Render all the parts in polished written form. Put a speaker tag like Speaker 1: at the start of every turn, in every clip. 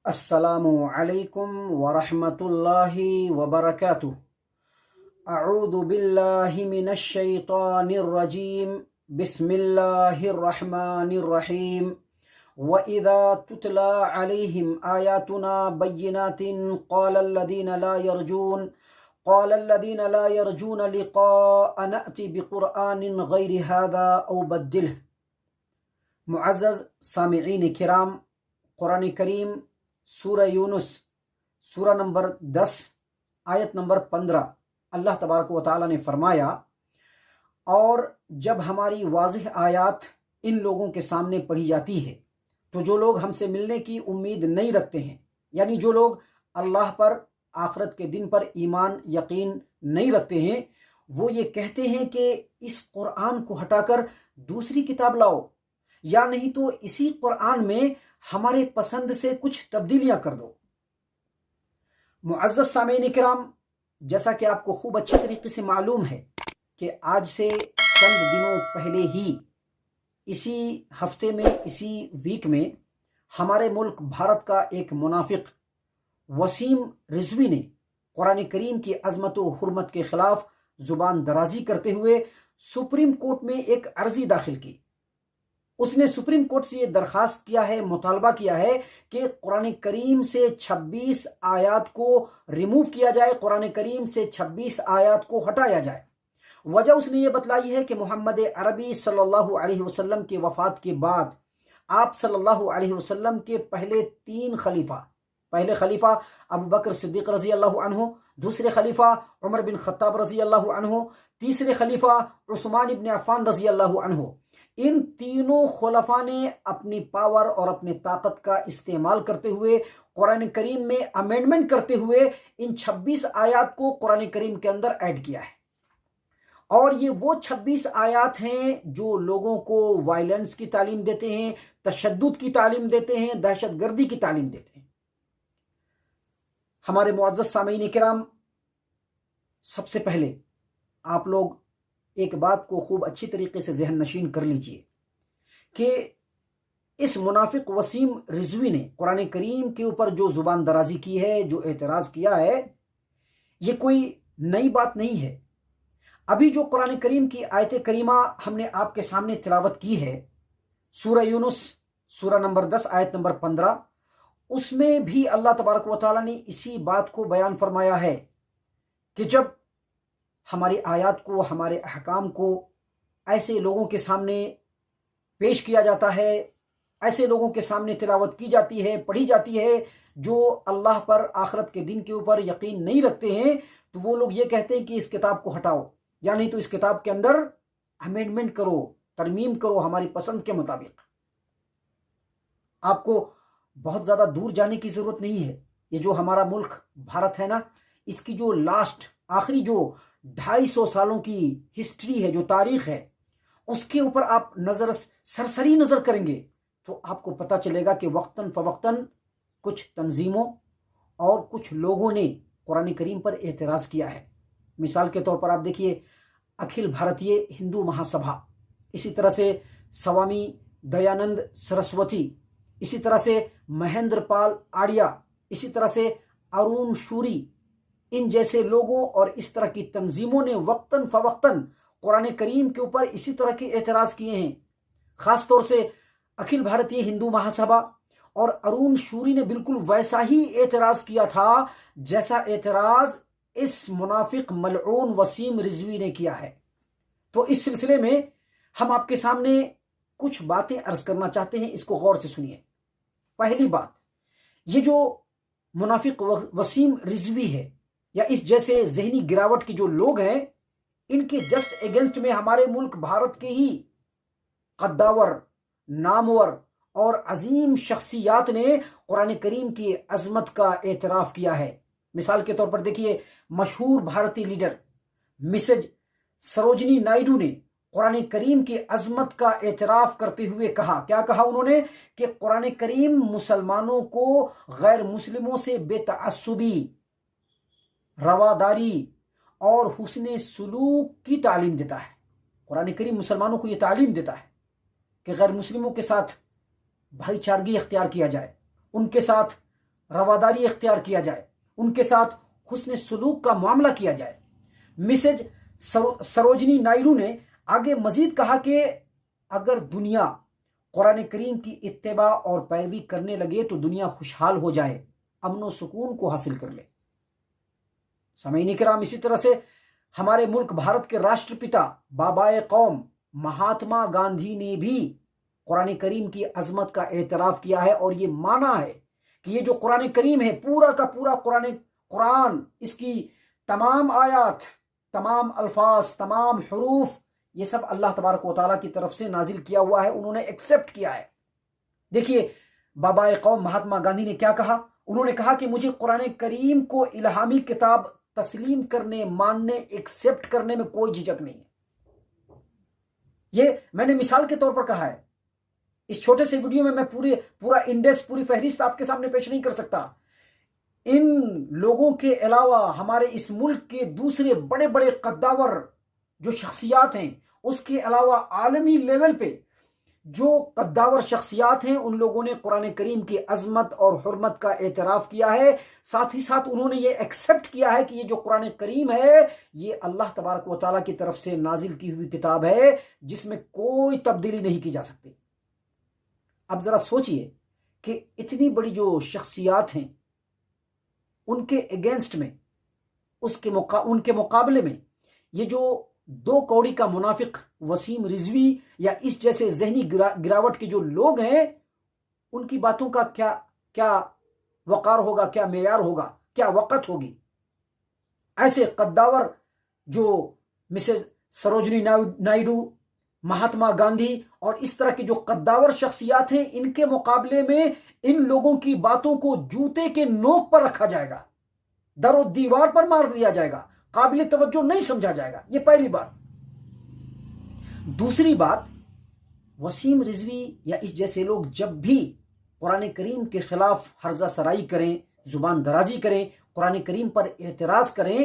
Speaker 1: السلام علیکم ورحمۃ اللہ وبرکاتہ۔ اعوذ باللہ من الشیطان الرجیم، بسم اللہ الرحمن الرحیم۔ وَإِذَا تُتْلَى عَلَيْهِمْ آيَاتُنَا بَيِّنَاتٍ قَالَ الَّذِينَ لَا يَرْجُونَ لِقَاءَ نَأْتِ بِقُرْآنٍ غَيْرِ هَذَا أَوْ بَدِّلْهُ۔ معزز سامعین کرام، قرآن کریم سورہ یونس سورہ نمبر 10 آیت نمبر 15 اللہ تبارک و تعالی نے فرمایا، اور جب ہماری واضح آیات ان لوگوں کے سامنے پڑھی جاتی ہے تو جو لوگ ہم سے ملنے کی امید نہیں رکھتے ہیں، یعنی جو لوگ اللہ پر، آخرت کے دن پر ایمان یقین نہیں رکھتے ہیں، وہ یہ کہتے ہیں کہ اس قرآن کو ہٹا کر دوسری کتاب لاؤ، یا نہیں تو اسی قرآن میں ہمارے پسند سے کچھ تبدیلیاں کر دو۔ معزز سامعین کرام، جیسا کہ آپ کو خوب اچھی طریقے سے معلوم ہے کہ آج سے چند دنوں پہلے ہی، اسی ہفتے میں، اسی ویک میں، ہمارے ملک بھارت کا ایک منافق وسیم رضوی نے قرآن کریم کی عظمت و حرمت کے خلاف زبان درازی کرتے ہوئے سپریم کورٹ میں ایک عرضی داخل کی۔ اس نے سپریم کورٹ سے یہ درخواست کیا ہے، مطالبہ کیا ہے کہ قرآن کریم سے 26 آیات کو ریموو کیا جائے، قرآن کریم سے 26 آیات کو ہٹایا جائے۔ وجہ اس نے یہ بتلائی ہے کہ محمد عربی صلی اللہ علیہ وسلم کی وفات کے بعد آپ صلی اللہ علیہ وسلم کے پہلے 3 خلیفہ، پہلے خلیفہ ابو بکر صدیق رضی اللہ عنہ، دوسرے خلیفہ عمر بن خطاب رضی اللہ عنہ، تیسرے خلیفہ عثمان بن عفان رضی اللہ عنہ، ان تینوں خلفاء نے اپنی پاور اور اپنی طاقت کا استعمال کرتے ہوئے قرآن کریم میں امینڈمنٹ کرتے ہوئے ان 26 آیات کو قرآن کریم کے اندر ایڈ کیا ہے۔ اور یہ وہ 26 آیات ہیں جو لوگوں کو وائلنس کی تعلیم دیتے ہیں، تشدد کی تعلیم دیتے ہیں، دہشت گردی کی تعلیم دیتے ہیں۔ ہمارے معزز سامعین کرام، سب سے پہلے آپ لوگ ایک بات کو خوب اچھی طریقے سے ذہن نشین کر لیجئے کہ اس منافق وسیم رضوی نے قرآن کریم کے اوپر جو زبان درازی کی ہے، جو اعتراض کیا ہے، یہ کوئی نئی بات نہیں ہے۔ ابھی جو قرآن کریم کی آیت کریمہ ہم نے آپ کے سامنے تلاوت کی ہے، سورہ یونس سورہ نمبر 10 آیت نمبر 15، اس میں بھی اللہ تبارک و تعالیٰ نے اسی بات کو بیان فرمایا ہے کہ جب ہماری آیات کو، ہمارے احکام کو ایسے لوگوں کے سامنے پیش کیا جاتا ہے، ایسے لوگوں کے سامنے تلاوت کی جاتی ہے، پڑھی جاتی ہے جو اللہ پر، آخرت کے دن کے اوپر یقین نہیں رکھتے ہیں، تو وہ لوگ یہ کہتے ہیں کہ اس کتاب کو ہٹاؤ، یا نہیں تو اس کتاب کے اندر امینڈمنٹ کرو، ترمیم کرو ہماری پسند کے مطابق۔ آپ کو بہت زیادہ دور جانے کی ضرورت نہیں ہے۔ یہ جو ہمارا ملک بھارت ہے نا، اس کی جو آخری جو 250 سالوں کی ہسٹری ہے، جو تاریخ ہے، اس کے اوپر آپ سرسری نظر کریں گے تو آپ کو پتہ چلے گا کہ وقتاً فوقتاً کچھ تنظیموں اور کچھ لوگوں نے قرآن کریم پر اعتراض کیا ہے۔ مثال کے طور پر آپ دیکھیے، اکھل بھارتیہ ہندو مہا سبھا، اسی طرح سے سوامی دیانند سرسوتی، اسی طرح سے مہندر پال آڑیا، اسی طرح سے ارون شوری، ان جیسے لوگوں اور اس طرح کی تنظیموں نے وقتاً فوقتاً قرآن کریم کے اوپر اسی طرح کے اعتراض کیے ہیں۔ خاص طور سے اکھل بھارتیہ ہندو مہا سبھا اور ارون شوری نے بالکل ویسا ہی اعتراض کیا تھا جیسا اعتراض اس منافق ملعون وسیم رضوی نے کیا ہے۔ تو اس سلسلے میں ہم آپ کے سامنے کچھ باتیں عرض کرنا چاہتے ہیں، اس کو غور سے سنیے۔ پہلی بات، یہ جو منافق وسیم رضوی ہے، یا اس جیسے ذہنی گراوٹ کے جو لوگ ہیں، ان کے جسٹ اگینسٹ میں ہمارے ملک بھارت کے ہی قداور، نامور اور عظیم شخصیات نے قرآن کریم کی عظمت کا اعتراف کیا ہے۔ مثال کے طور پر دیکھیے، مشہور بھارتی لیڈر مسز سروجنی نائیڈو نے قرآن کریم کی عظمت کا اعتراف کرتے ہوئے کہا، کیا کہا انہوں نے؟ کہ قرآن کریم مسلمانوں کو غیر مسلموں سے بے تعصبی، رواداری اور حسن سلوک کی تعلیم دیتا ہے۔ قرآن کریم مسلمانوں کو یہ تعلیم دیتا ہے کہ غیر مسلموں کے ساتھ بھائی چارگی اختیار کیا جائے، ان کے ساتھ رواداری اختیار کیا جائے، ان کے ساتھ حسن سلوک کا معاملہ کیا جائے۔ مسز سروجنی نائیڈو نے آگے مزید کہا کہ اگر دنیا قرآن کریم کی اتباع اور پیروی کرنے لگے تو دنیا خوشحال ہو جائے، امن و سکون کو حاصل کر لے۔ سامعین کرام، اسی طرح سے ہمارے ملک بھارت کے راشٹر پتا بابائے قوم مہاتما گاندھی نے بھی قرآن کریم کی عظمت کا اعتراف کیا ہے اور یہ مانا ہے کہ یہ جو قرآن کریم ہے، پورا کا پورا قرآن، اس کی تمام آیات، تمام الفاظ، تمام حروف، یہ سب اللہ تبارک و تعالیٰ کی طرف سے نازل کیا ہوا ہے، انہوں نے ایکسیپٹ کیا ہے۔ دیکھیے بابائے قوم مہاتما گاندھی نے کیا کہا، انہوں نے کہا کہ مجھے قرآن کریم کو الہامی کتاب تسلیم کرنے، ماننے، ایکسیپٹ کرنے میں کوئی جھجک نہیں ہے۔ یہ میں نے مثال کے طور پر کہا ہے، اس چھوٹے سے ویڈیو میں پورا انڈیکس، پوری فہرست آپ کے سامنے پیش نہیں کر سکتا۔ ان لوگوں کے علاوہ ہمارے اس ملک کے دوسرے بڑے بڑے قداور جو شخصیات ہیں، اس کے علاوہ عالمی لیول پہ جو قداور شخصیات ہیں، ان لوگوں نے قرآن کریم کی عظمت اور حرمت کا اعتراف کیا ہے، ساتھ ہی ساتھ انہوں نے یہ ایکسیپٹ کیا ہے کہ یہ جو قرآن کریم ہے، یہ اللہ تبارک و تعالیٰ کی طرف سے نازل کی ہوئی کتاب ہے جس میں کوئی تبدیلی نہیں کی جا سکتی۔ اب ذرا سوچئے کہ اتنی بڑی جو شخصیات ہیں، ان کے اگینسٹ میں، ان کے مقابلے میں یہ جو دو کوڑی کا منافق وسیم رضوی یا اس جیسے ذہنی گراوٹ کے جو لوگ ہیں، ان کی باتوں کا کیا وقار ہوگا، کیا معیار ہوگا، کیا وقت ہوگی۔ ایسے قداور جو مسز سروجنی نائیڈو، مہاتما گاندھی اور اس طرح کی جو قداور شخصیات ہیں، ان کے مقابلے میں ان لوگوں کی باتوں کو جوتے کے نوک پر رکھا جائے گا، در و دیوار پر مار دیا جائے گا، قابل توجہ نہیں سمجھا جائے گا۔ یہ پہلی بات۔ دوسری بات، وسیم رضوی یا اس جیسے لوگ جب بھی قرآن کریم کے خلاف ہرزہ سرائی کریں، زبان درازی کریں، قرآن کریم پر اعتراض کریں،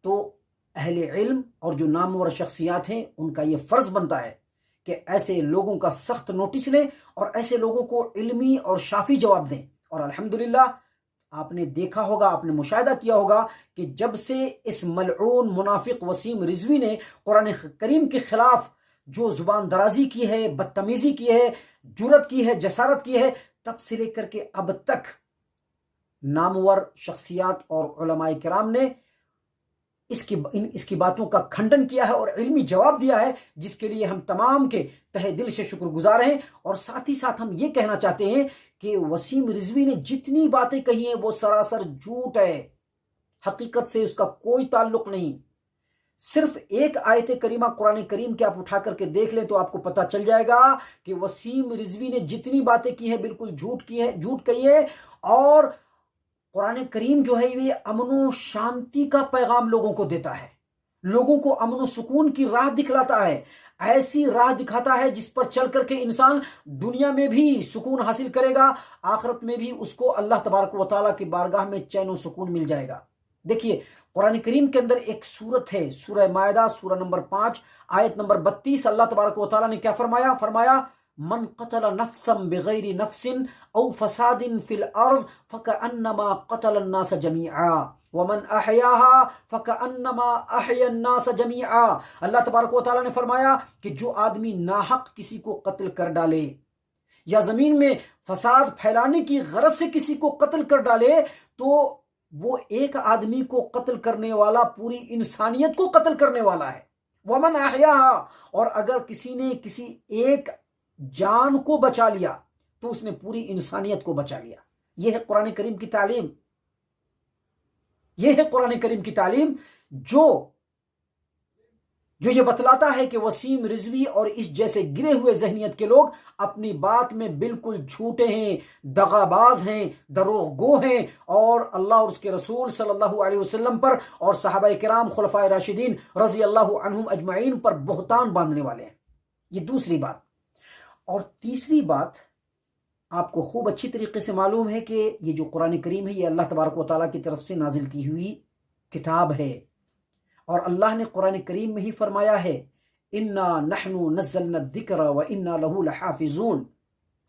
Speaker 1: تو اہل علم اور جو نامور شخصیات ہیں، ان کا یہ فرض بنتا ہے کہ ایسے لوگوں کا سخت نوٹس لیں اور ایسے لوگوں کو علمی اور شافی جواب دیں۔ اور الحمدللہ آپ نے دیکھا ہوگا، آپ نے مشاہدہ کیا ہوگا کہ جب سے اس ملعون منافق وسیم رضوی نے قرآن کریم کے خلاف جو زبان درازی کی ہے، بدتمیزی کی ہے، جرأت کی ہے، جسارت کی ہے، تب سے لے کر کے اب تک نامور شخصیات اور علماء کرام نے اس کی باتوں کا کھنڈن کیا ہے اور علمی جواب دیا ہے، جس کے لیے ہم تمام کے تہہ دل سے شکر گزار ہیں۔ اور ساتھ ہی ساتھ ہم یہ کہنا چاہتے ہیں کہ وسیم رضوی نے جتنی باتیں کہی ہیں وہ سراسر جھوٹ ہے، حقیقت سے اس کا کوئی تعلق نہیں۔ صرف ایک آیت کریمہ قرآن کریم کے آپ اٹھا کر کے دیکھ لیں تو آپ کو پتہ چل جائے گا کہ وسیم رضوی نے جتنی باتیں کی ہیں بالکل جھوٹ کہی ہے۔ اور قرآن کریم جو ہے یہ امن و شانتی کا پیغام لوگوں کو دیتا ہے، لوگوں کو امن و سکون کی راہ دکھلاتا ہے، ایسی راہ دکھاتا ہے جس پر چل کر کے انسان دنیا میں بھی سکون حاصل کرے گا، آخرت میں بھی اس کو اللہ تبارک و تعالیٰ کی بارگاہ میں چین و سکون مل جائے گا۔ دیکھیے قرآن کریم کے اندر ایک سورت ہے، سورہ مائدہ، سورہ نمبر 5، آیت نمبر 32، اللہ تبارک و تعالیٰ نے کیا فرمایا من قتل نفسا بغیر نفس او فساد فی الارض فکأنما قتل الناس جميعا ومن احیاها فکأنما احیا الناس جميعا۔ اللہ تبارک و تعالیٰ نے فرمایا کہ جو آدمی ناحق کسی کو قتل کر ڈالے یا زمین میں فساد پھیلانے کی غرض سے کسی کو قتل کر ڈالے، تو وہ ایک آدمی کو قتل کرنے والا پوری انسانیت کو قتل کرنے والا ہے۔ ومن احیاها، اور اگر کسی نے کسی ایک جان کو بچا لیا تو اس نے پوری انسانیت کو بچا لیا۔ یہ ہے قرآن کریم کی تعلیم، یہ ہے قرآن کریم کی تعلیم جو یہ بتلاتا ہے کہ وسیم رضوی اور اس جیسے گرے ہوئے ذہنیت کے لوگ اپنی بات میں بالکل جھوٹے ہیں، دغاباز ہیں، دروغ گو ہیں، اور اللہ اور اس کے رسول صلی اللہ علیہ وسلم پر اور صحابہ کرام خلفائے راشدین رضی اللہ عنہم اجمعین پر بہتان باندھنے والے ہیں۔ یہ دوسری بات۔ اور تیسری بات، آپ کو خوب اچھی طریقے سے معلوم ہے کہ یہ جو قرآن کریم ہے یہ اللہ تبارک و تعالیٰ کی طرف سے نازل کی ہوئی کتاب ہے، اور اللہ نے قرآن کریم میں ہی فرمایا ہے انا نحن نزلنا الذکر وانا لہ لحافظون،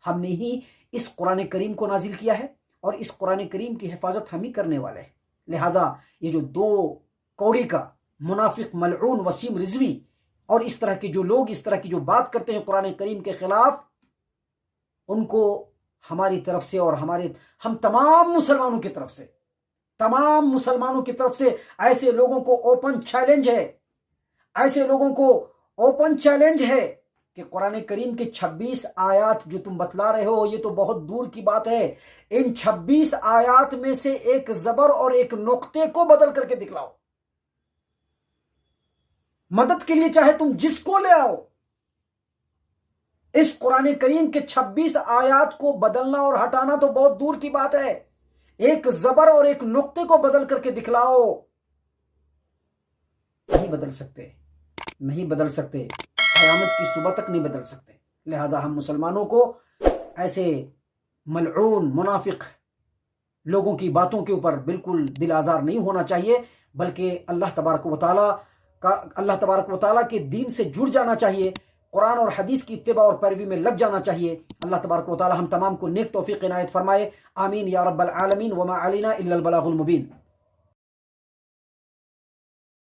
Speaker 1: ہم نے ہی اس قرآن کریم کو نازل کیا ہے اور اس قرآن کریم کی حفاظت ہم ہی کرنے والے ہیں. لہٰذا یہ جو دو کوڑی کا منافق ملعون وسیم رضوی اور اس طرح کے جو لوگ اس طرح کی جو بات کرتے ہیں قرآن کریم کے خلاف، ان کو ہماری طرف سے اور ہم تمام مسلمانوں کی طرف سے ایسے لوگوں کو اوپن چیلنج ہے کہ قرآن کریم کے 26 آیات جو تم بتلا رہے ہو یہ تو بہت دور کی بات ہے. ان 26 آیات میں سے ایک زبر اور ایک نقطے کو بدل کر کے دکھلاؤ. مدد کے لیے چاہے تم جس کو لے آؤ. اس قرآن کریم کے 26 آیات کو بدلنا اور ہٹانا تو بہت دور کی بات ہے. ایک زبر اور ایک نقطے کو بدل کر کے دکھلاؤ. نہیں بدل سکتے قیامت کی صبح تک نہیں بدل سکتے. لہٰذا ہم مسلمانوں کو ایسے ملعون منافق لوگوں کی باتوں کے اوپر بالکل دل آزار نہیں ہونا چاہیے، بلکہ اللہ تبارک و تعالیٰ کے دین سے جڑ جانا چاہیے، قرآن اور حدیث کی اتباع اور پیروی میں لگ جانا چاہیے. اللہ تبارک و تعالیٰ ہم تمام کو نیک توفیق عنایت فرمائے. آمین یا رب العالمین. وما علینا الا البلاغ المبین.